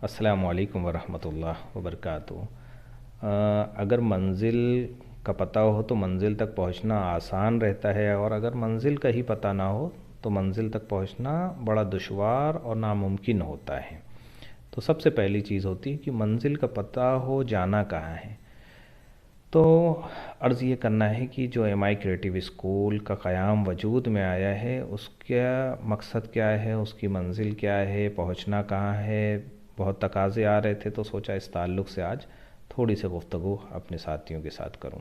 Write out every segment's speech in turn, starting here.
السلام علیکم ورحمۃ اللہ وبرکاتہ۔ اگر منزل کا پتہ ہو تو منزل تک پہنچنا آسان رہتا ہے، اور اگر منزل کا ہی پتہ نہ ہو تو منزل تک پہنچنا بڑا دشوار اور ناممکن ہوتا ہے۔ تو سب سے پہلی چیز ہوتی ہے کہ منزل کا پتہ ہو، جانا کہاں ہے۔ تو عرض یہ کرنا ہے کہ جو ایم آئی کریٹیو اسکول کا قیام وجود میں آیا ہے، اس کا مقصد کیا ہے، اس کی منزل کیا ہے، پہنچنا کہاں ہے، بہت تقاضے آ رہے تھے تو سوچا اس تعلق سے آج تھوڑی سی گفتگو اپنے ساتھیوں کے ساتھ کروں۔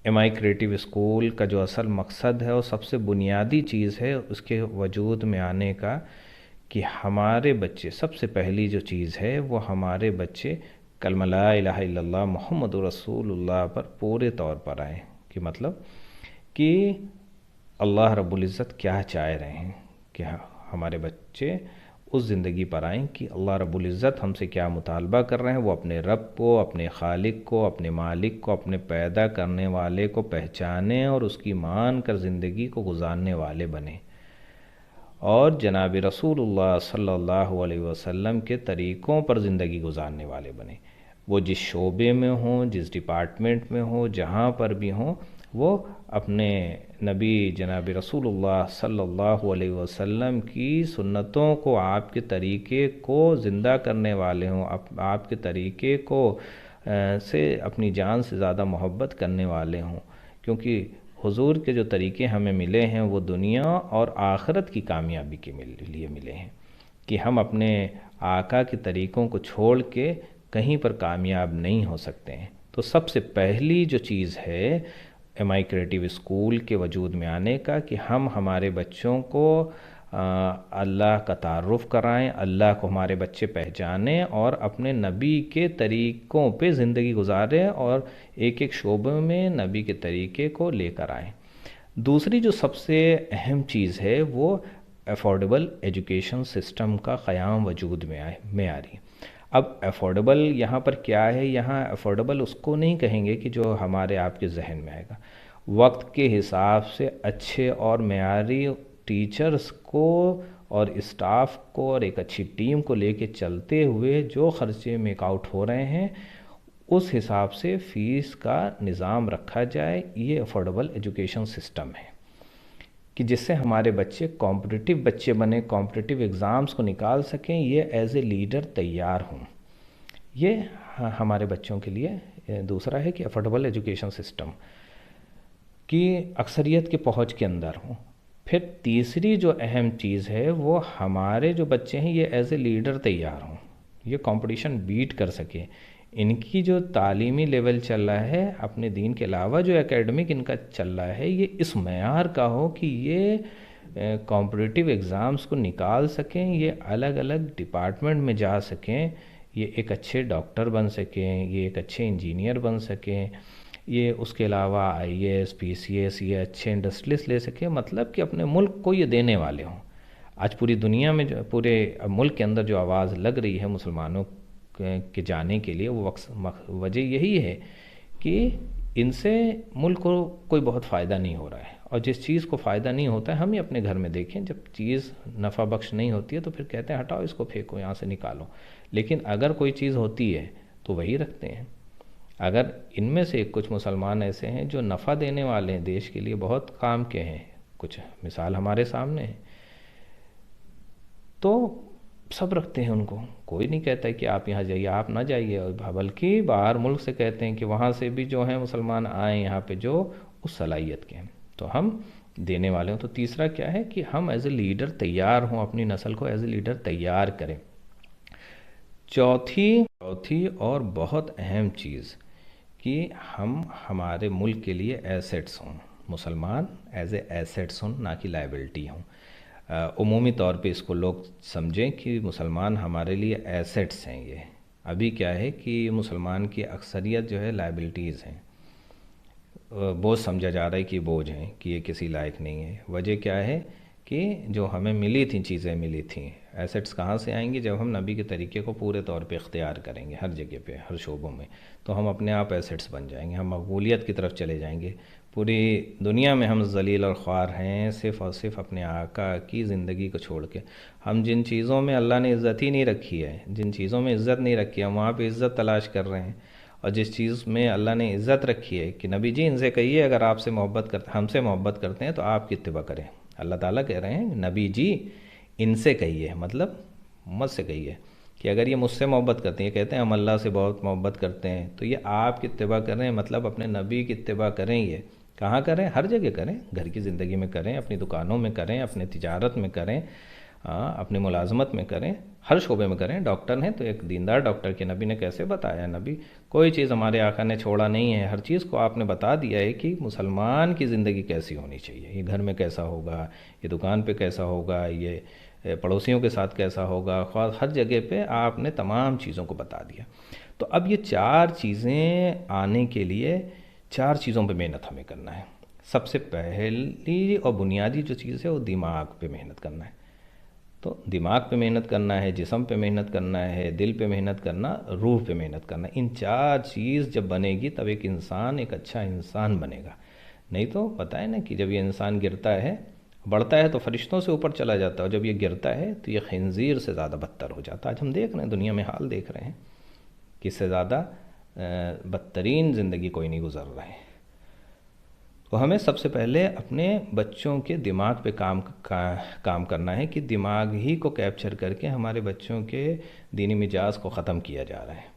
ایم آئی کریٹیو اسکول کا جو اصل مقصد ہے، وہ سب سے بنیادی چیز ہے اس کے وجود میں آنے کا، کہ ہمارے بچے، سب سے پہلی جو چیز ہے وہ ہمارے بچے کلمہ لا الہ الا اللہ محمد رسول اللہ پر پورے طور پر آئیں۔ کہ مطلب کہ اللہ رب العزت کیا چاہ رہے ہیں، کہ ہمارے بچے اس زندگی پر آئیں کہ اللہ رب العزت ہم سے کیا مطالبہ کر رہے ہیں، وہ اپنے رب کو، اپنے خالق کو، اپنے مالک کو، اپنے پیدا کرنے والے کو پہچانیں اور اس کی مان کر زندگی کو گزارنے والے بنیں، اور جناب رسول اللہ صلی اللہ علیہ وسلم کے طریقوں پر زندگی گزارنے والے بنیں۔ وہ جس شعبے میں ہوں، جس ڈپارٹمنٹ میں ہوں، جہاں پر بھی ہوں، وہ اپنے نبی جناب رسول اللہ صلی اللہ علیہ وسلم کی سنتوں کو، آپ کے طریقے کو زندہ کرنے والے ہوں، آپ کے طریقے کو سے اپنی جان سے زیادہ محبت کرنے والے ہوں، کیونکہ حضور کے جو طریقے ہمیں ملے ہیں وہ دنیا اور آخرت کی کامیابی کے لیے ملے ہیں، کہ ہم اپنے آقا کے طریقوں کو چھوڑ کے کہیں پر کامیاب نہیں ہو سکتے ہیں۔ تو سب سے پہلی جو چیز ہے ایم آئی کریٹیو اسکول کے وجود میں آنے کا، کہ ہم ہمارے بچوں کو اللہ کا تعارف کرائیں، اللہ کو ہمارے بچے پہچانیں اور اپنے نبی کے طریقوں پہ زندگی گزاریں، اور ایک ایک شعبے میں نبی کے طریقے کو لے کر آئیں۔ دوسری جو سب سے اہم چیز ہے وہ افورڈیبل ایجوکیشن سسٹم کا قیام وجود میں آ رہی ہے۔ اب افورڈیبل یہاں پر کیا ہے؟ یہاں افورڈیبل اس کو نہیں کہیں گے کہ جو ہمارے آپ کے ذہن میں آئے گا۔ وقت کے حساب سے اچھے اور معیاری ٹیچرز کو اور اسٹاف کو اور ایک اچھی ٹیم کو لے کے چلتے ہوئے جو خرچے میک آؤٹ ہو رہے ہیں، اس حساب سے فیس کا نظام رکھا جائے۔ یہ افورڈیبل ایجوکیشن سسٹم ہے کہ جس سے ہمارے بچے کمپٹیٹیو بچے بنے، کمپٹیٹیو ایگزامز کو نکال سکیں، یہ ایز اے لیڈر تیار ہوں۔ یہ ہمارے بچوں کے لیے دوسرا ہے کہ افورڈیبل ایجوکیشن سسٹم کی اکثریت کے پہنچ کے اندر ہوں۔ پھر تیسری جو اہم چیز ہے وہ ہمارے جو بچے ہیں یہ ایز اے لیڈر تیار ہوں، یہ کمپٹیشن بیٹ کر سکیں۔ ان کی جو تعلیمی لیول چل رہا ہے، اپنے دین کے علاوہ جو اکیڈمک ان کا چل رہا ہے، یہ اس معیار کا ہو کہ یہ کمپٹیٹیو ایگزامز کو نکال سکیں، یہ الگ الگ ڈپارٹمنٹ میں جا سکیں، یہ ایک اچھے ڈاکٹر بن سکیں، یہ ایک اچھے انجینئر بن سکیں، یہ اس کے علاوہ آئی A S, P C S, یہ اچھے انڈسٹریلسٹ لے سکیں، مطلب کہ اپنے ملک کو یہ دینے والے ہوں۔ آج پوری دنیا میں پورے ملک کے اندر جو آواز لگ رہی ہے مسلمانوں کے جانے کے لیے، وہ وجہ یہی ہے کہ ان سے ملک کو کوئی بہت فائدہ نہیں ہو رہا ہے، اور جس چیز کو فائدہ نہیں ہوتا ہے، ہم ہی اپنے گھر میں دیکھیں، جب چیز نفع بخش نہیں ہوتی ہے تو پھر کہتے ہیں ہٹاؤ اس کو، پھینکو، یہاں سے نکالو۔ لیکن اگر کوئی چیز ہوتی ہے تو وہی رکھتے ہیں۔ اگر ان میں سے کچھ مسلمان ایسے ہیں جو نفع دینے والے ہیں، دیش کے لیے بہت کام کے ہیں، کچھ مثال ہمارے سامنے ہے، تو سب رکھتے ہیں ان کو، کوئی نہیں کہتا ہے کہ آپ یہاں جائیے، آپ نہ جائیے، بلکہ باہر ملک سے کہتے ہیں کہ وہاں سے بھی جو ہیں مسلمان آئیں یہاں پہ جو اس صلاحیت کے ہیں، تو ہم دینے والے ہوں۔ تو تیسرا کیا ہے کہ ہم ایز اے لیڈر تیار ہوں، اپنی نسل کو ایز اے لیڈر تیار کریں۔ چوتھی اور بہت اہم چیز کہ ہم ہمارے ملک کے لیے ایسیٹس ہوں، مسلمان ایز اے ایسیٹس ہوں، نہ کہ لائبلٹی ہوں۔ عمومی طور پہ اس کو لوگ سمجھیں کہ مسلمان ہمارے لیے ایسیٹس ہیں۔ یہ ابھی کیا ہے کہ مسلمان کی اکثریت جو ہے لائبلٹیز ہیں، بوجھ سمجھا جا رہا ہے کہ بوجھ ہیں، کہ یہ کسی لائق نہیں ہے۔ وجہ کیا ہے کہ جو ہمیں ملی تھیں چیزیں ملی تھیں، ایسیٹس کہاں سے آئیں گی؟ جب ہم نبی کے طریقے کو پورے طور پہ اختیار کریں گے، ہر جگہ پہ، ہر شعبوں میں، تو ہم اپنے آپ ایسیٹس بن جائیں گے، ہم مقبولیت کی طرف چلے جائیں گے۔ پوری دنیا میں ہم ذلیل اور خوار ہیں صرف اور صرف اپنے آقا کی زندگی کو چھوڑ کے. ہم جن چیزوں میں اللہ نے عزت ہی نہیں رکھی ہے، جن چیزوں میں عزت نہیں رکھی ہے، ہم وہاں پہ عزت تلاش کر رہے ہیں. اور جس چیز میں اللہ نے عزت رکھی ہے کہ نبی جی ان سے کہیے اگر آپ سے محبت کرتے، ہم سے محبت کرتے ہیں تو آپ کی اتباع کریں. اللہ تعالیٰ کہہ رہے ہیں نبی جی ان سے کہیے، مطلب مجھ سے کہیے کہ اگر یہ مجھ سے محبت کرتے ہیں، یہ کہتے ہیں ہم اللہ سے بہت محبت کرتے ہیں، تو یہ آپ کی اتباع کر رہے ہیں، مطلب اپنے نبی کی اتباع کریں. یہ کہاں کریں؟ ہر جگہ کریں، گھر کی زندگی میں کریں، اپنی دکانوں میں کریں، اپنے تجارت میں کریں، اپنی ملازمت میں کریں، ہر شعبے میں کریں. ڈاکٹر ہیں تو ایک دیندار ڈاکٹر کے نبی نے کیسے بتایا؟ نبی کوئی چیز ہمارے آقا نے چھوڑا نہیں ہے، ہر چیز کو آپ نے بتا دیا ہے کہ مسلمان کی زندگی کیسی ہونی چاہیے. یہ گھر میں کیسا ہوگا، یہ دکان پہ کیسا ہوگا، یہ پڑوسیوں کے ساتھ کیسا ہوگا، ہر جگہ پہ آپ نے تمام چیزوں کو بتا دیا. تو اب یہ چار چیزیں آنے کے لیے چار چیزوں پہ محنت ہمیں کرنا ہے. سب سے پہلی اور بنیادی جو چیز ہے وہ دماغ پہ محنت کرنا ہے. تو دماغ پہ محنت کرنا ہے، جسم پہ محنت کرنا ہے، دل پہ محنت کرنا، روح پہ محنت کرنا. ان چار چیز جب بنے گی تب ایک انسان ایک اچھا انسان بنے گا. نہیں تو پتہ ہے نا کہ جب یہ انسان گرتا ہے، بڑھتا ہے تو فرشتوں سے اوپر چلا جاتا ہے، اور جب یہ گرتا ہے تو یہ خنزیر سے زیادہ بدتر ہو جاتا ہے. آج ہم دیکھ رہے ہیں، دنیا میں حال دیکھ رہے ہیں کہ اس سے زیادہ بدترین زندگی کوئی نہیں گزر رہا ہے. تو ہمیں سب سے پہلے اپنے بچوں کے دماغ پہ کام کرنا ہے کہ دماغ ہی کو کیپچر کر کے ہمارے بچوں کے دینی مزاج کو ختم کیا جا رہا ہے.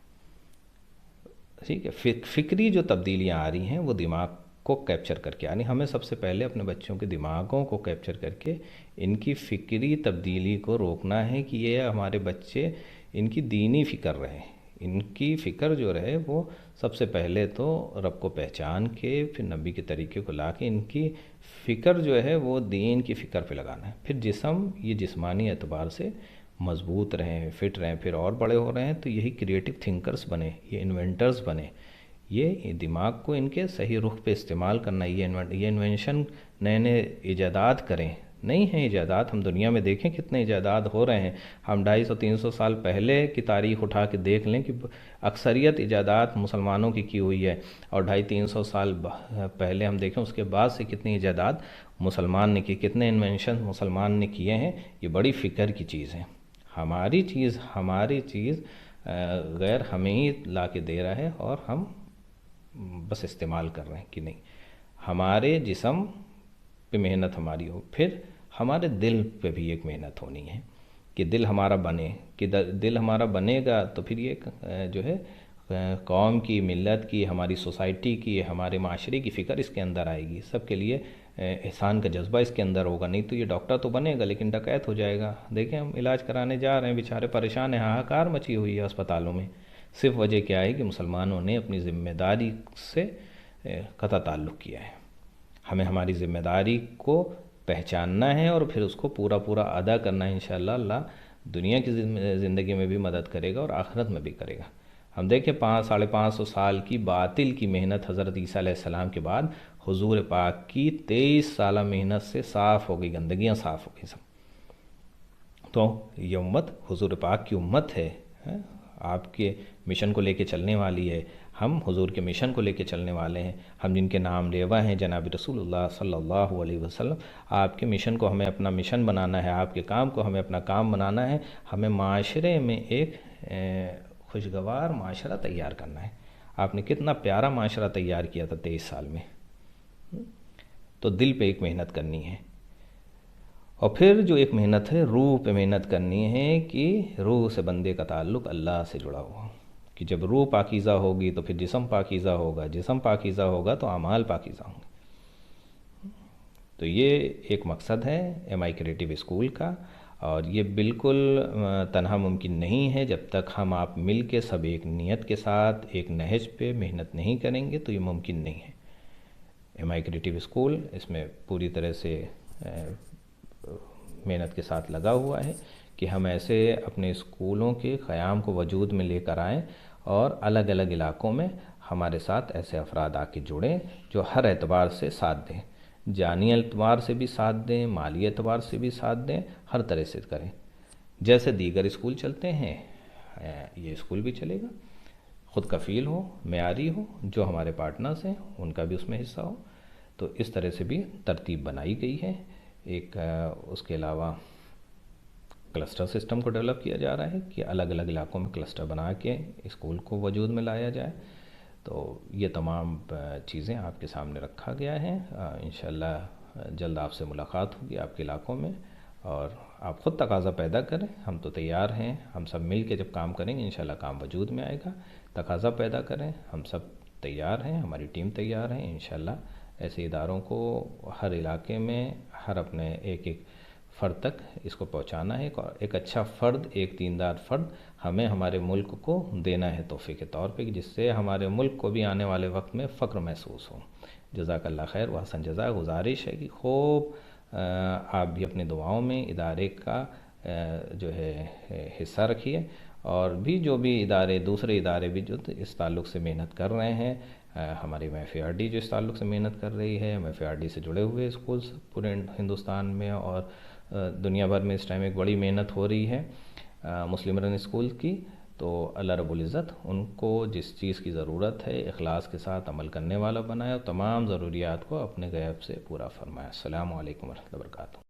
ٹھیک ہے، فکری جو تبدیلیاں آ رہی ہیں وہ دماغ کو کیپچر کر کے، یعنی ہمیں سب سے پہلے اپنے بچوں کے دماغوں کو کیپچر کر کے ان کی فکری تبدیلی کو روکنا ہے کہ یہ ہمارے بچے ان کی دینی فکر رہے. ان کی فکر جو رہے وہ سب سے پہلے تو رب کو پہچان کے، پھر نبی کے طریقے کو لا کے ان کی فکر جو ہے وہ دین کی فکر پہ لگانا ہے. پھر جسم، یہ جسمانی اعتبار سے مضبوط رہیں، فٹ رہیں، پھر اور بڑے ہو رہے ہیں تو یہی کریٹو تھنکرز بنے، یہ انوینٹرز بنے. یہ دماغ کو ان کے صحیح رخ پہ استعمال کرنا، یہ انوینشن، نئے نئے ایجادات کریں. نہیں ہیں ایجادات، ہم دنیا میں دیکھیں کتنے ایجادات ہو رہے ہیں. ہم 250-300 سال پہلے کی تاریخ اٹھا کے دیکھ لیں کہ اکثریت ایجادات مسلمانوں کی ہوئی ہے، اور 250-300 سال پہلے ہم دیکھیں اس کے بعد سے کتنی ایجادات مسلمان نے کی، کتنے انوینشن مسلمان نے کیے ہیں. یہ بڑی فکر کی چیز ہے. ہماری چیز غیر ہمیں ہی لا کے دے رہا ہے، اور ہم بس استعمال کر رہے ہیں کہ نہیں. ہمارے جسم پہ محنت ہماری ہو، پھر ہمارے دل پہ بھی ایک محنت ہونی ہے کہ دل ہمارا بنے. کہ دل ہمارا بنے گا تو پھر یہ جو ہے قوم کی، ملت کی، ہماری سوسائٹی کی، ہمارے معاشرے کی فکر اس کے اندر آئے گی. سب کے لیے احسان کا جذبہ اس کے اندر ہوگا. نہیں تو یہ ڈاکٹر تو بنے گا لیکن ڈکیت ہو جائے گا. دیکھیں ہم علاج کرانے جا رہے ہیں، بیچارے پریشان ہیں، ہاہاکار مچی ہوئی ہے اسپتالوں میں. صرف وجہ کیا ہے کہ مسلمانوں نے اپنی ذمہ داری سے قطع تعلق کیا ہے. ہمیں ہماری ذمہ داری کو پہچاننا ہے اور پھر اس کو پورا ادا کرنا ہے. انشاءاللہ اللہ دنیا کی زندگی میں بھی مدد کرے گا اور آخرت میں بھی کرے گا. ہم دیکھیں 500-550 سال کی باطل کی محنت حضرت عیسیٰ علیہ السلام کے بعد حضور پاک کی 23 سالہ محنت سے صاف ہو گئی، گندگیاں صاف ہو گئی سب. تو یہ امت حضور پاک کی امت ہے، آپ کے مشن کو لے کے چلنے والی ہے. ہم حضور کے مشن کو لے کے چلنے والے ہیں. ہم جن کے نام لیوا ہیں جناب رسول اللہ صلی اللہ علیہ وسلم. آپ کے مشن کو ہمیں اپنا مشن بنانا ہے، آپ کے کام کو ہمیں اپنا کام بنانا ہے. ہمیں معاشرے میں ایک خوشگوار معاشرہ تیار کرنا ہے. آپ نے کتنا پیارا معاشرہ تیار کیا تھا 23 سال میں. تو دل پہ ایک محنت کرنی ہے، اور پھر جو ایک محنت ہے روح پہ محنت کرنی ہے کہ روح سے بندے کا تعلق اللہ سے جڑا ہوا، کہ جب روح پاکیزہ ہوگی تو پھر جسم پاکیزہ ہوگا، جسم پاکیزہ ہوگا تو اعمال پاکیزہ ہوں گے. تو یہ ایک مقصد ہے ایم آئی کریٹو اسکول کا، اور یہ بالکل تنہا ممکن نہیں ہے. جب تک ہم آپ مل کے سب ایک نیت کے ساتھ ایک نہج پہ محنت نہیں کریں گے تو یہ ممکن نہیں ہے. ایم آئی کریٹو اسکول اس میں پوری طرح سے محنت کے ساتھ لگا ہوا ہے کہ ہم ایسے اپنے اسکولوں کے قیام کو وجود میں لے کر آئیں، اور الگ الگ علاقوں میں ہمارے ساتھ ایسے افراد آ کے جڑیں جو ہر اعتبار سے ساتھ دیں، جانی اعتبار سے بھی ساتھ دیں، مالی اعتبار سے بھی ساتھ دیں، ہر طرح سے کریں. جیسے دیگر اسکول چلتے ہیں یہ اسکول بھی چلے گا. خود کفیل ہو، معیاری ہو، جو ہمارے پارٹنرز ہیں ان کا بھی اس میں حصہ ہو. تو اس طرح سے بھی ترتیب بنائی گئی ہے۔ ایک اس کے علاوہ کلسٹر سسٹم کو ڈیولپ کیا جا رہا ہے کہ الگ الگ علاقوں میں کلسٹر بنا کے اسکول کو وجود میں لایا جائے۔ تو یہ تمام چیزیں آپ کے سامنے رکھا گیا ہے۔ انشاءاللہ جلد آپ سے ملاقات ہوگی آپ کے علاقوں میں، اور آپ خود تقاضا پیدا کریں، ہم تو تیار ہیں، ہم سب مل کے جب کام کریں گے انشاءاللہ کام وجود میں آئے گا۔ تقاضا پیدا کریں، ہم سب تیار ہیں، ہماری ٹیم تیار ہیں، انشاءاللہ ایسے اداروں کو ہر علاقے میں، ہر اپنے ایک ایک فرد تک اس کو پہنچانا ہے۔ ایک اچھا فرد، ایک دیندار فرد ہمیں ہمارے ملک کو دینا ہے تحفے کے طور پہ، جس سے ہمارے ملک کو بھی آنے والے وقت میں فخر محسوس ہو۔ جزاک اللہ خیر و حسن جزا۔ گزارش ہے کہ خوب آپ بھی اپنے دعاؤں میں ادارے کا جو ہے حصہ رکھیے، اور بھی جو بھی ادارے، دوسرے ادارے بھی جو اس تعلق سے محنت کر رہے ہیں، ہماری MFARD جو اس تعلق سے محنت کر رہی ہے، MFARD سے جڑے ہوئے اسکولز پورے ہندوستان میں اور دنیا بھر میں اس ٹائم ایک بڑی محنت ہو رہی ہے مسلم رن اسکول کی۔ تو اللہ رب العزت ان کو جس چیز کی ضرورت ہے اخلاص کے ساتھ عمل کرنے والا بنائے، اور تمام ضروریات کو اپنے غیب سے پورا فرمائے۔ السلام علیکم ورحمۃ اللہ وبرکاتہ۔